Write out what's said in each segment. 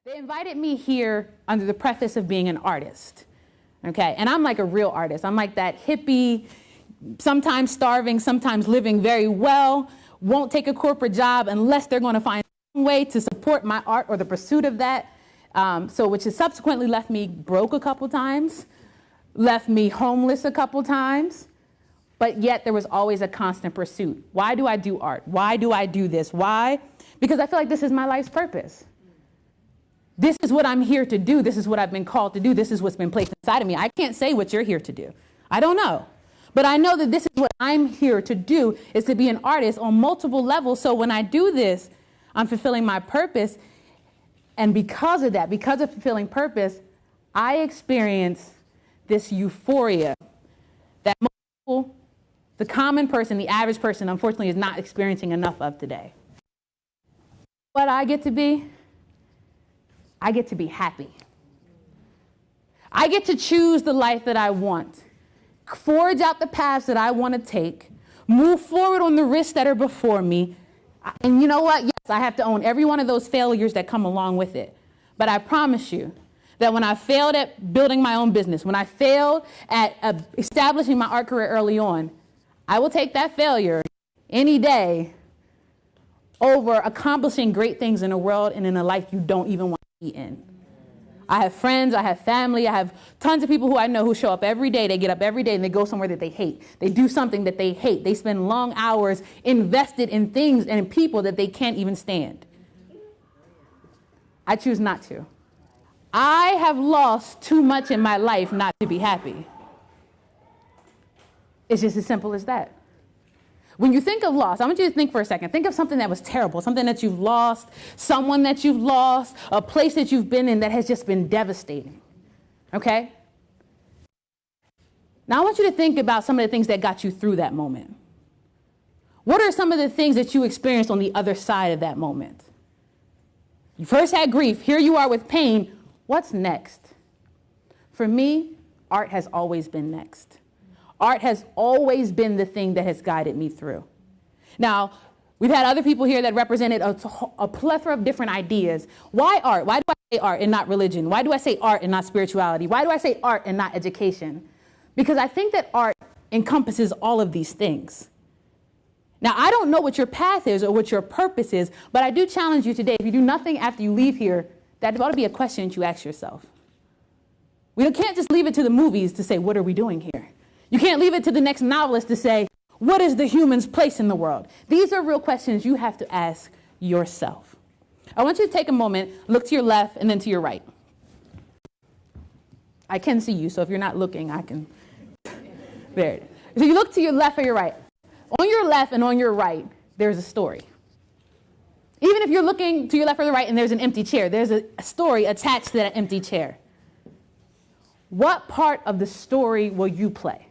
They invited me here under the preface of being an artist, okay? And I'm like a real artist. I'm like that hippie, sometimes starving, sometimes living very well, won't take a corporate job unless they're going to find some way to support my art or the pursuit of that. Which has subsequently left me broke a couple times, left me homeless a couple times, but yet there was always a constant pursuit. Why do I do art? Why do I do this? Why? Because I feel like this is my life's purpose. This is what I'm here to do. This is what I've been called to do. This is what's been placed inside of me. I can't say what you're here to do. I don't know. But I know that this is what I'm here to do, is to be an artist on multiple levels. So when I do this, I'm fulfilling my purpose. And because of that, because of fulfilling purpose, I experience this euphoria that most people, the common person, the average person, unfortunately is not experiencing enough of today. What I get to be? I get to be happy. I get to choose the life that I want, forge out the paths that I want to take, move forward on the risks that are before me. And you know what? Yes, I have to own every one of those failures that come along with it. But I promise you that when I failed at building my own business, when I failed at establishing my art career early on, I will take that failure any day over accomplishing great things in a world and in a life you don't even want to be in. I have friends, I have family, I have tons of people who I know who show up every day. They get up every day and they go somewhere that they hate. They do something that they hate. They spend long hours invested in things and in people that they can't even stand. I choose not to. I have lost too much in my life not to be happy. It's just as simple as that. When you think of loss, I want you to think for a second. Think of something that was terrible, something that you've lost, someone that you've lost, a place that you've been in that has just been devastating, okay? Now I want you to think about some of the things that got you through that moment. What are some of the things that you experienced on the other side of that moment? You first had grief. Here you are with pain. What's next? For me, art has always been next. Art has always been the thing that has guided me through. Now, we've had other people here that represented a plethora of different ideas. Why art? Why do I say art and not religion? Why do I say art and not spirituality? Why do I say art and not education? Because I think that art encompasses all of these things. Now, I don't know what your path is or what your purpose is, but I do challenge you today, if you do nothing after you leave here, that ought to be a question that you ask yourself. We can't just leave it to the movies to say, what are we doing here? You can't leave it to the next novelist to say, what is the human's place in the world? These are real questions you have to ask yourself. I want you to take a moment, look to your left and then to your right. I can see you, so if you're not looking, I can. There it is. So you look to your left or your right. On your left and on your right, there's a story. Even if you're looking to your left or the right and there's an empty chair, there's a story attached to that empty chair. What part of the story will you play?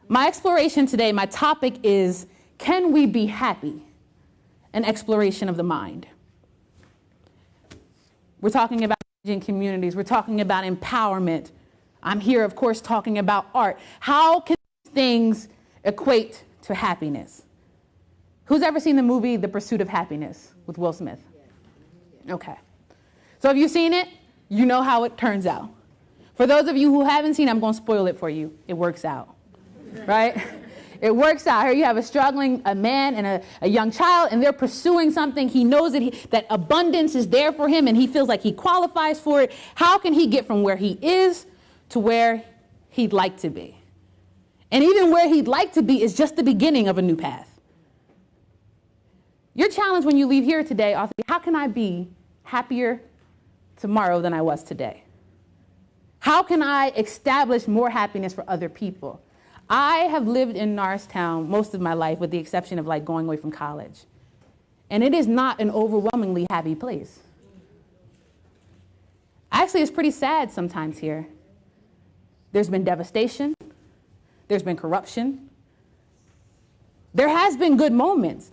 My exploration today, my topic is, can we be happy? An exploration of the mind. We're talking about changing communities. We're talking about empowerment. I'm here, of course, talking about art. How can these things equate to happiness? Who's ever seen the movie The Pursuit of Happiness with Will Smith? Okay. So have you seen it? You know how it turns out. For those of you who haven't seen it, I'm going to spoil it for you. It works out. Right? It works out. Here you have a man and a young child, and they're pursuing something. He knows that abundance is there for him, and he feels like he qualifies for it. How can he get from where he is to where he'd like to be? And even where he'd like to be is just the beginning of a new path. Your challenge when you leave here today, how can I be happier tomorrow than I was today? How can I establish more happiness for other people? I have lived in Norristown most of my life, with the exception of like going away from college. And it is not an overwhelmingly happy place. Actually, it's pretty sad sometimes here. There's been devastation. There's been corruption. There has been good moments.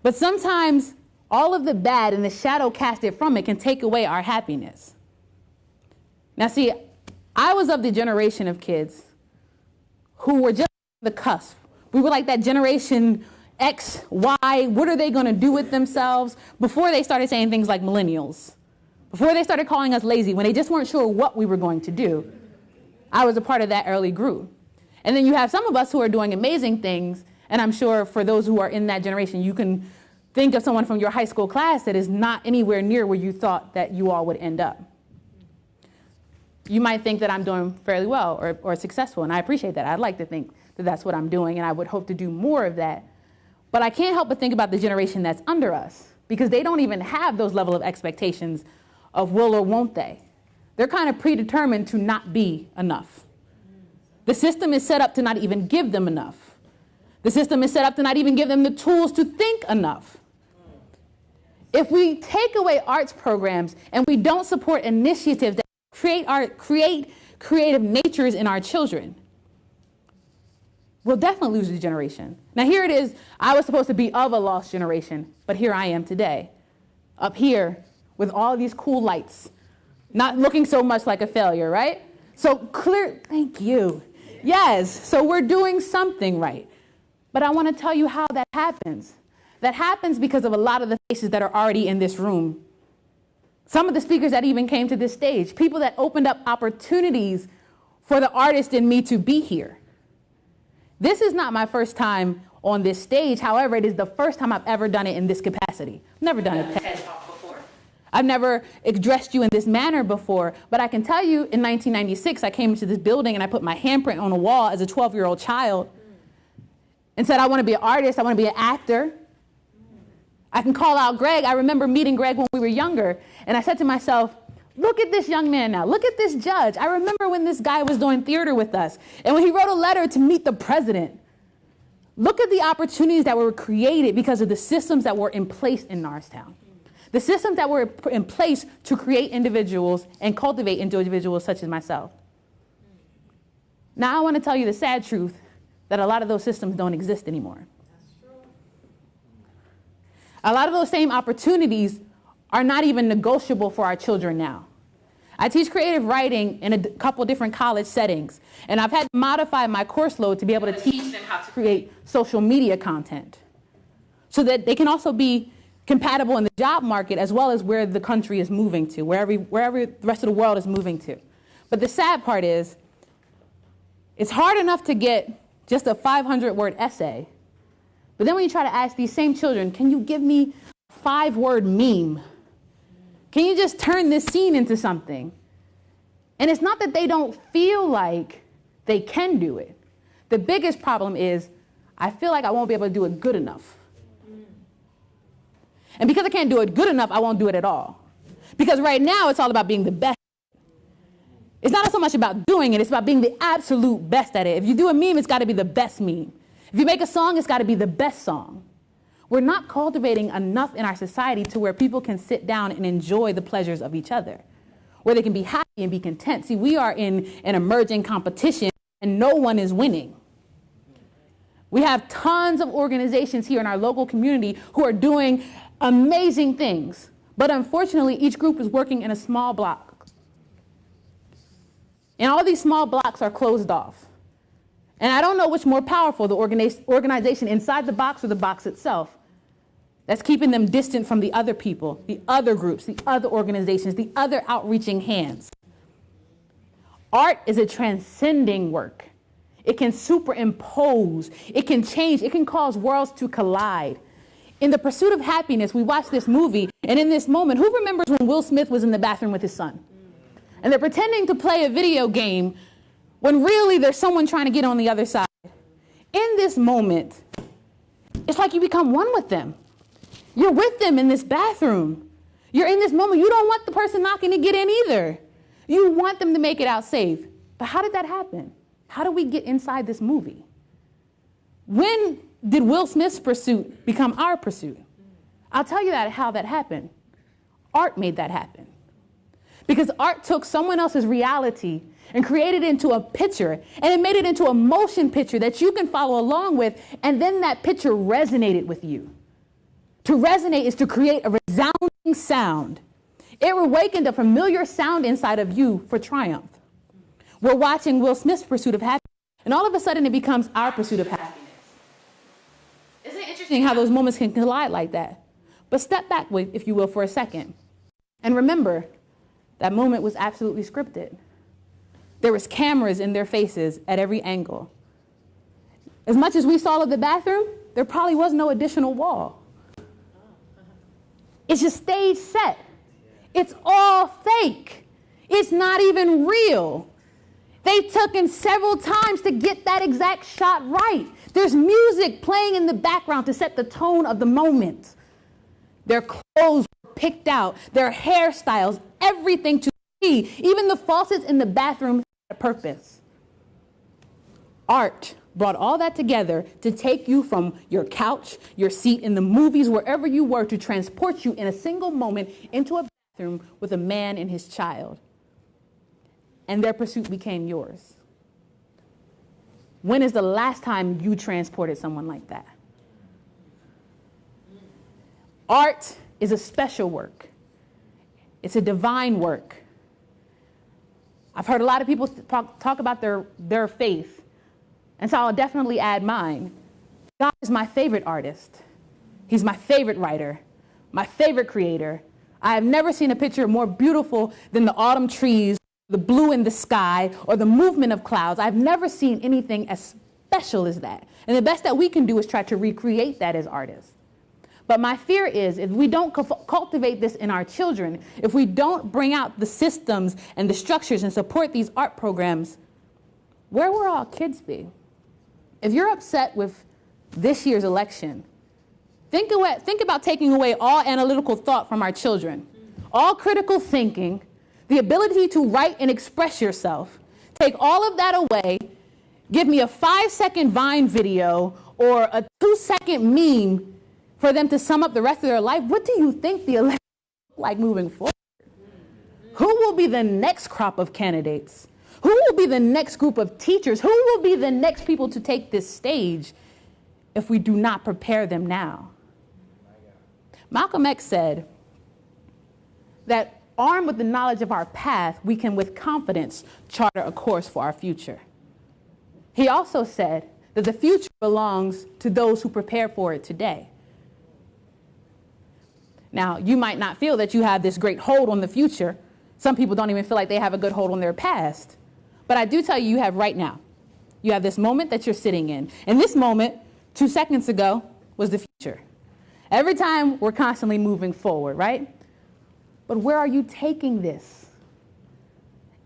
But sometimes all of the bad and the shadow casted from it can take away our happiness. Now see, I was of the generation of kids who were just on the cusp. We were like that generation X, Y, what are they going to do with themselves? Before they started saying things like millennials, Before they started calling us lazy, when they just weren't sure what we were going to do, I was a part of that early group. And then you have some of us who are doing amazing things, and I'm sure for those who are in that generation, you can think of someone from your high school class that is not anywhere near where you thought that you all would end up. You might think that I'm doing fairly well or successful, and I appreciate that. I'd like to think that that's what I'm doing, and I would hope to do more of that. But I can't help but think about the generation that's under us, because they don't even have those level of expectations of will or won't they. They're kind of predetermined to not be enough. The system is set up to not even give them enough. The system is set up to not even give them the tools to think enough. If we take away arts programs and we don't support initiatives that create creative natures in our children, we'll definitely lose the generation. Now here it is, I was supposed to be of a lost generation, but here I am today, up here with all these cool lights, not looking so much like a failure, right? So clear, thank you. Yes, so we're doing something right. But I want to tell you how that happens. That happens because of a lot of the faces that are already in this room. Some of the speakers that even came to this stage, people that opened up opportunities for the artist in me to be here. This is not my first time on this stage. However, it is the first time I've ever done it in this capacity. I've never done a TED Talk before. I've never addressed you in this manner before, but I can tell you in 1996, I came into this building and I put my handprint on a wall as a 12-year-old child and said, I want to be an artist, I want to be an actor. I can call out Greg. I remember meeting Greg when we were younger, and I said to myself, look at this young man now. Look at this judge. I remember when this guy was doing theater with us, and when he wrote a letter to meet the president. Look at the opportunities that were created because of the systems that were in place in Norristown. The systems that were in place to create individuals and cultivate individuals such as myself. Now I want to tell you the sad truth that a lot of those systems don't exist anymore. A lot of those same opportunities are not even negotiable for our children now. I teach creative writing in a couple different college settings, and I've had to modify my course load to be able to teach them how to create social media content so that they can also be compatible in the job market as well as where the country is moving to, wherever the rest of the world is moving to. But the sad part is, it's hard enough to get just a 500-word essay, but then when you try to ask these same children, can you give me a 5-word meme? Can you just turn this scene into something? And it's not that they don't feel like they can do it. The biggest problem is, I feel like I won't be able to do it good enough. And because I can't do it good enough, I won't do it at all. Because right now, it's all about being the best. It's not so much about doing it, it's about being the absolute best at it. If you do a meme, it's got to be the best meme. If you make a song, it's got to be the best song. We're not cultivating enough in our society to where people can sit down and enjoy the pleasures of each other, where they can be happy and be content. See, we are in an emerging competition, and no one is winning. We have tons of organizations here in our local community who are doing amazing things, but unfortunately, each group is working in a small block. And all these small blocks are closed off. And I don't know which more powerful, the organization inside the box or the box itself, that's keeping them distant from the other people, the other groups, the other organizations, the other outreaching hands. Art is a transcending work. It can superimpose, it can change, it can cause worlds to collide. In The Pursuit of Happiness, we watched this movie, and in this moment, who remembers when Will Smith was in the bathroom with his son? And they're pretending to play a video game when really there's someone trying to get on the other side. In this moment, it's like you become one with them. You're with them in this bathroom. You're in this moment. You don't want the person knocking to get in either. You want them to make it out safe. But how did that happen? How do we get inside this movie? When did Will Smith's pursuit become our pursuit? I'll tell you how that happened. Art made that happen. Because art took someone else's reality and created it into a picture, and it made it into a motion picture that you can follow along with, and then that picture resonated with you. To resonate is to create a resounding sound. It awakened a familiar sound inside of you for triumph. We're watching Will Smith's pursuit of happiness, and all of a sudden it becomes our pursuit of happiness. Isn't it interesting how those moments can collide like that? But step back, if you will, for a second, And remember, that moment was absolutely scripted. There was cameras in their faces at every angle. As much as we saw of the bathroom, there probably was no additional wall. It's just stage set. It's all fake. It's not even real. They took in several times to get that exact shot right. There's music playing in the background to set the tone of the moment. Their clothes were picked out, their hairstyles, everything to see. Even the faucets in the bathroom had a purpose. Art brought all that together to take you from your couch, your seat in the movies, wherever you were, to transport you in a single moment into a bathroom with a man and his child. And their pursuit became yours. When is the last time you transported someone like that? Art is a special work. It's a divine work. I've heard a lot of people talk about their faith, and so I'll definitely add mine. God is my favorite artist. He's my favorite writer, my favorite creator. I have never seen a picture more beautiful than the autumn trees, the blue in the sky, or the movement of clouds. I've never seen anything as special as that. And the best that we can do is try to recreate that as artists. But my fear is if we don't cultivate this in our children, if we don't bring out the systems and the structures and support these art programs, where will our kids be? If you're upset with this year's election, think about taking away all analytical thought from our children, all critical thinking, the ability to write and express yourself. Take all of that away, give me a 5-second Vine video or a 2-second meme for them to sum up the rest of their life. What do you think the election will look like moving forward? Who will be the next crop of candidates? Who will be the next group of teachers? Who will be the next people to take this stage if we do not prepare them now? Malcolm X said that armed with the knowledge of our path, we can with confidence charter a course for our future. He also said that the future belongs to those who prepare for it today. Now, you might not feel that you have this great hold on the future. Some people don't even feel like they have a good hold on their past. But I do tell you, you have right now. You have this moment that you're sitting in. And this moment, 2 seconds ago, was the future. Every time we're constantly moving forward, right? But where are you taking this?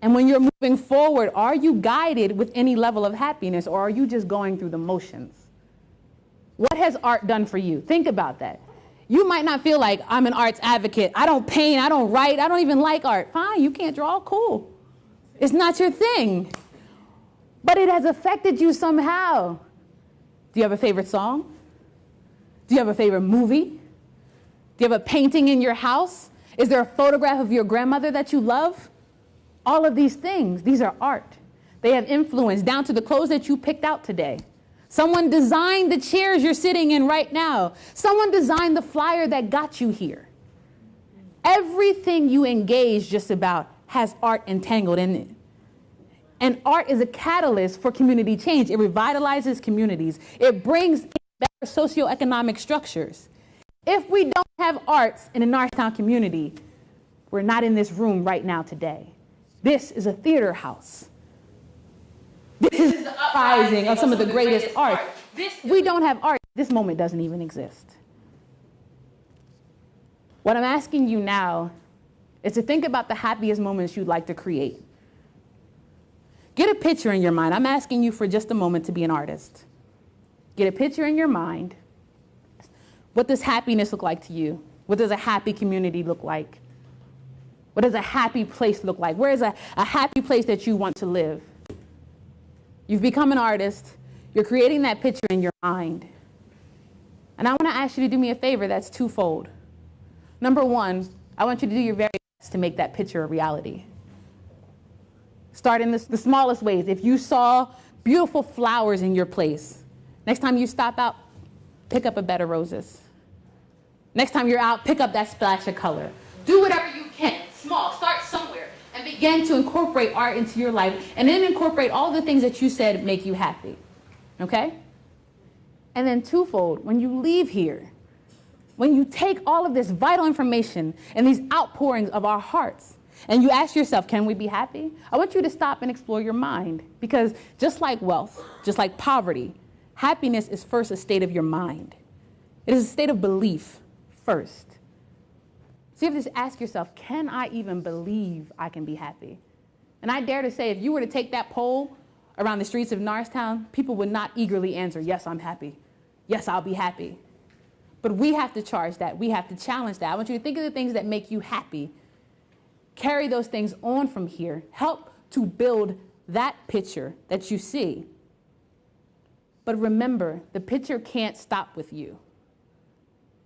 And when you're moving forward, are you guided with any level of happiness, or are you just going through the motions? What has art done for you? Think about that. You might not feel like I'm an arts advocate. I don't paint, I don't write, I don't even like art. Fine, you can't draw, cool. It's not your thing. But it has affected you somehow. Do you have a favorite song? Do you have a favorite movie? Do you have a painting in your house? Is there a photograph of your grandmother that you love? All of these things, these are art. They have influence down to the clothes that you picked out today. Someone designed the chairs you're sitting in right now. Someone designed the flyer that got you here. Everything you engage just about has art entangled in it. And art is a catalyst for community change. It revitalizes communities. It brings better socioeconomic structures. If we don't have arts in the Norristown community, we're not in this room right now today. This is a theater house. This is the uprising of some of the greatest art. We don't have art. This moment doesn't even exist. What I'm asking you now is to think about the happiest moments you'd like to create. Get a picture in your mind. I'm asking you for just a moment to be an artist. Get a picture in your mind. What does happiness look like to you? What does a happy community look like? What does a happy place look like? Where is a happy place that you want to live? You've become an artist. You're creating that picture in your mind. And I want to ask you to do me a favor that's twofold. Number one, I want you to do your very best to make that picture a reality. Start in the smallest ways. If you saw beautiful flowers in your place, next time you stop out, pick up a bed of roses. Next time you're out, pick up that splash of color. Do whatever you can. Small. Start somewhere. And begin to incorporate art into your life. And then incorporate all the things that you said make you happy. Okay? And then twofold, when you leave here, when you take all of this vital information and these outpourings of our hearts, and you ask yourself, can we be happy? I want you to stop and explore your mind, because just like wealth, just like poverty, happiness is first a state of your mind. It is a state of belief first. So you have to ask yourself, can I even believe I can be happy? And I dare to say, if you were to take that poll around the streets of Norristown, people would not eagerly answer, yes, I'm happy. Yes, I'll be happy. But we have to charge that. We have to challenge that. I want you to think of the things that make you happy. Carry those things on from here. Help to build that picture that you see. But remember, the picture can't stop with you.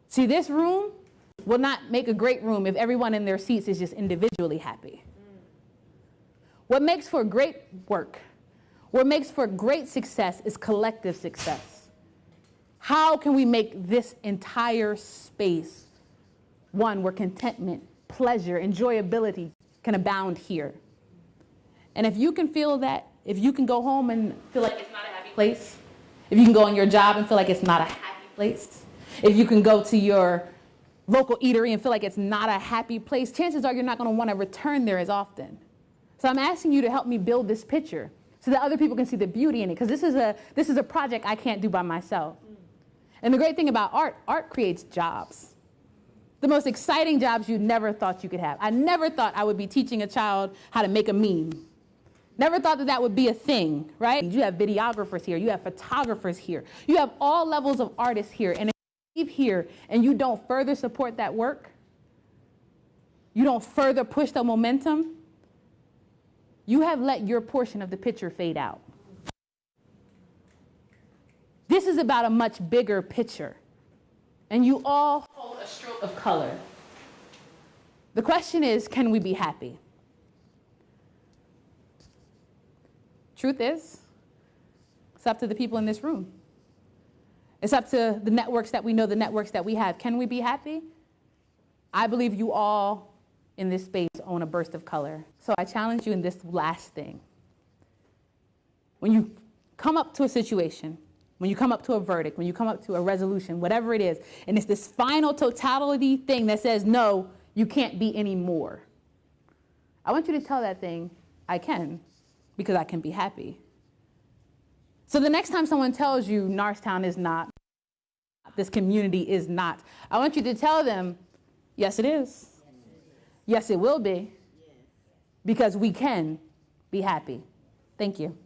See, this room will not make a great room if everyone in their seats is just individually happy. What makes for great work, what makes for great success is collective success. How can we make this entire space one where contentment, pleasure, enjoyability can abound here? And if you can feel that, if you can go home and feel like it's not a happy place, if you can go on your job and feel like it's not a happy place, if you can go to your local eatery and feel like it's not a happy place, chances are you're not going to want to return there as often. So I'm asking you to help me build this picture so that other people can see the beauty in it, because this is a project I can't do by myself. And the great thing about art creates jobs. The most exciting jobs you never thought you could have. I never thought I would be teaching a child how to make a meme. Never thought that that would be a thing, right? You have videographers here. You have photographers here. You have all levels of artists here. And if you leave here and you don't further support that work, you don't further push the momentum, you have let your portion of the picture fade out. This is about a much bigger picture. And you all hold a stroke of color. The question is, can we be happy? Truth is, it's up to the people in this room. It's up to the networks that we know, the networks that we have. Can we be happy? I believe you all in this space own a burst of color. So I challenge you in this last thing. When you come up to a situation, when you come up to a verdict, when you come up to a resolution, whatever it is, and it's this final totality thing that says, no, you can't be any more. I want you to tell that thing, I can, because I can be happy. So the next time someone tells you Norristown is not, this community is not, I want you to tell them, yes, it is. Yes, it will be. Because we can be happy. Thank you.